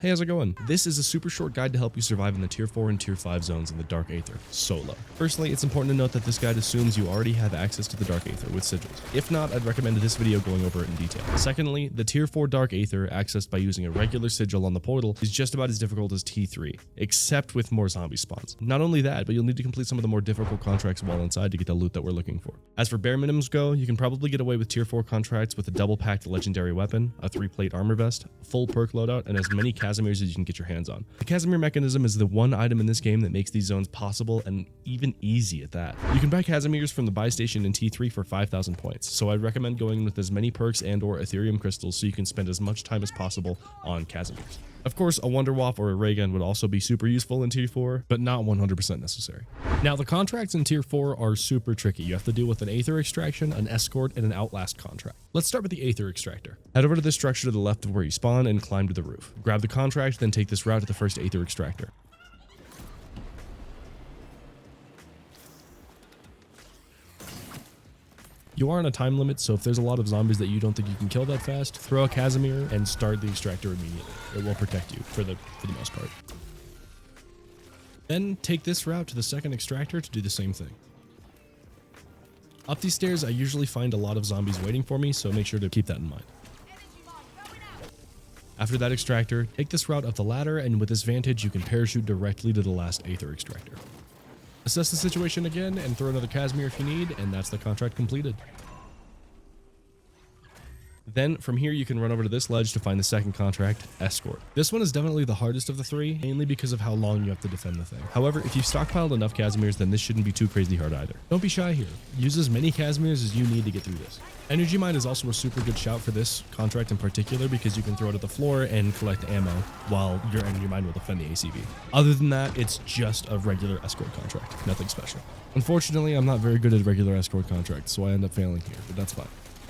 Hey, how's it going? This is a super short guide to help you survive in the tier 4 and tier 5 zones in the Dark Aether, solo. Firstly, it's important to note that this guide assumes you already have access to the Dark Aether with sigils. If not, I'd recommend this video going over it in detail. Secondly, the tier 4 Dark Aether, accessed by using a regular sigil on the portal, is just about as difficult as T3, except with more zombie spawns. Not only that, but you'll need to complete some of the more difficult contracts while inside to get the loot that we're looking for. As for bare minimums go, you can probably get away with tier 4 contracts with a double packed legendary weapon, a 3-plate armor vest, full perk loadout, and as many Casimirs as you can get your hands on. The Casimir mechanism is the one item in this game that makes these zones possible and even easy at that. You can buy Casimirs from the buy station in T3 for 5,000 points, so I'd recommend going with as many perks and or Ethereum crystals so you can spend as much time as possible on Casimirs. Of course, a Wonder Waff or a ray gun would also be super useful in tier 4, but not 100% necessary. Now, the contracts in tier 4 are super tricky. You have to deal with an Aether extraction, an escort, and an outlast contract. Let's start with the Aether extractor. Head over to this structure to the left of where you spawn and climb to the roof. Grab the contract, then take this route to the first Aether extractor. You are on a time limit, so if there's a lot of zombies that you don't think you can kill that fast, throw a Casimir and start the extractor immediately. It will protect you for the most part. Then take this route to the second extractor to do the same thing. Up these stairs, I usually find a lot of zombies waiting for me, so make sure to keep that in mind. After that extractor, take this route up the ladder, and with this vantage, you can parachute directly to the last Aether extractor. Assess the situation again and throw another Casimir if you need, and that's the contract completed. Then from here you can run over to this ledge to find the second contract, Escort. This one is definitely the hardest of the three, mainly because of how long you have to defend the thing. However, if you've stockpiled enough Casimirs, then this shouldn't be too crazy hard either. Don't be shy here. Use as many Casimirs as you need to get through this. Energy Mine is also a super good shout for this contract in particular because you can throw it at the floor and collect ammo while your Energy Mine will defend the ACV. Other than that, it's just a regular escort contract, nothing special. Unfortunately, I'm not very good at regular escort contracts, so I end up failing here, but that's fine.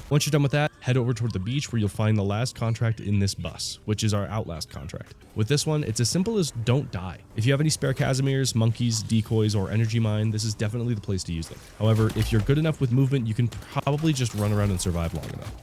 Once you're done with that, head over toward the beach where you'll find the last contract in this bus, which is our Outlast contract. With this one, it's as simple as don't die. If you have any spare Casimirs, monkeys, decoys, or Energy Mine, this is definitely the place to use them. However, if you're good enough with movement, you can probably just run around and survive long enough.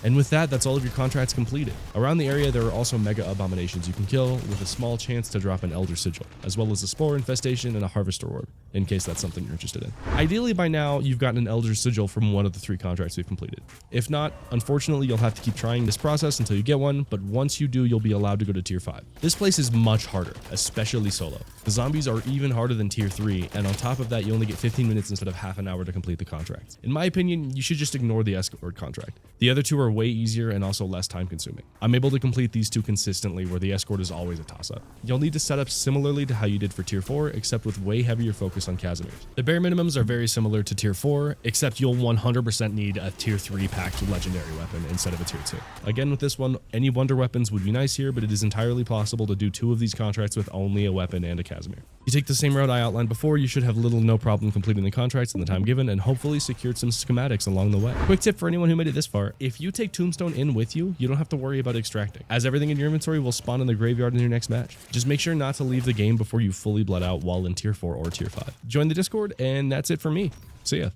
And with that, that's all of your contracts completed. Around the area, there are also mega abominations you can kill with a small chance to drop an Elder Sigil, as well as a Spore Infestation and a Harvester Orb, in case that's something you're interested in. Ideally, by now, you've gotten an Elder Sigil from one of the 3 contracts we've completed. If not, unfortunately, you'll have to keep trying this process until you get one, but once you do, you'll be allowed to go to tier 5. This place is much harder, especially solo. The zombies are even harder than tier 3, and on top of that, you only get 15 minutes instead of half an hour to complete the contract. In my opinion, you should just ignore the Escort contract. The other 2 are way easier and also less time consuming. I'm able to complete these 2 consistently, where the escort is always a toss-up. You'll need to set up similarly to how you did for tier 4, except with way heavier focus on Casimirs. The bare minimums are very similar to tier 4, except you'll 100% need a tier 3 packed legendary weapon instead of a tier 2. Again, with this one, any wonder weapons would be nice here, but it is entirely possible to do 2 of these contracts with only a weapon and a Casimir. You take the same route I outlined before, you should have little no problem completing the contracts in the time given and hopefully secured some schematics along the way. Quick tip for anyone who made it this far, if you take Tombstone in with you, you don't have to worry about extracting, as everything in your inventory will spawn in the graveyard in your next match. Just make sure not to leave the game before you fully bled out while in tier 4 or tier 5. Join the Discord, and that's it for me. See ya.